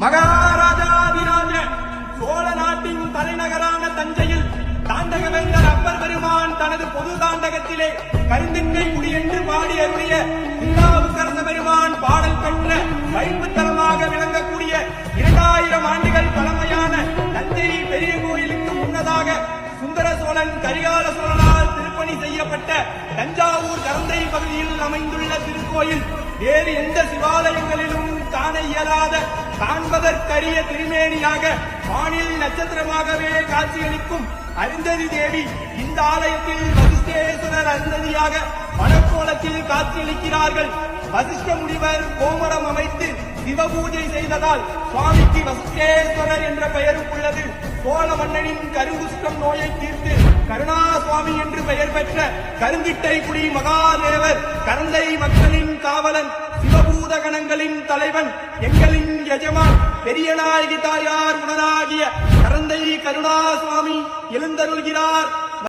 மகாராஜாதிராஜ சோழ நாட்டின் தலைநகரான தஞ்சையில் தாண்டகவேந்தர் அப்பர் பெருமான் தனது பொது தாண்டகத்திலே கருந்தின்மை குடி என்று பாடி அருளிய திருநாவுக்கரச பெருமான் பாடல் பெற்ற வைப்பு தலமாக விளங்கக்கூடிய 2000 ஆண்டுகள் பழமையான தஞ்சை பெரிய கோயிலுக்கு முன்னதாக சுந்தர சோழன் கரிகால சோழனால் திருப்பணி செய்யப்பட்ட தஞ்சாவூர் கரந்தை பகுதியில் அமைந்துள்ள திருக்கோயில் வேறு எந்த சிவாலயங்களிலும் காண இயலாத காண்பதற்கரிய திருமேனியாக வானில் நட்சத்திரமாகவே காட்சியளிக்கும் அருந்ததி தேவி இந்த ஆலயத்தில் வசிஷ்டேஸ்வரர் அருந்ததியாக மணக்கோலத்தில் காட்சியளிக்கிறார்கள். வசிஷ்ட முனிவர் கோமரம் அமைத்து சிவபூஜை செய்ததால் சுவாமிக்கு வசிஷ்டேஸ்வரர் என்ற பெயரும் உள்ளது. சோழ மன்னனின் கருங்குஷ்டம் நோயை தீர்த்து கருணா சுவாமி என்று பெயர் பெற்ற கருங்கிட்டைக்குடி மகாதேவர் கரந்தை மக்களின் காவலன் சிவபூத கணங்களின் தலைவன் எங்களின் எஜமான் பெரியநாயகி தாயார் உடனாகிய கரந்தை கருணா சுவாமி எழுந்தருள்கிறார்.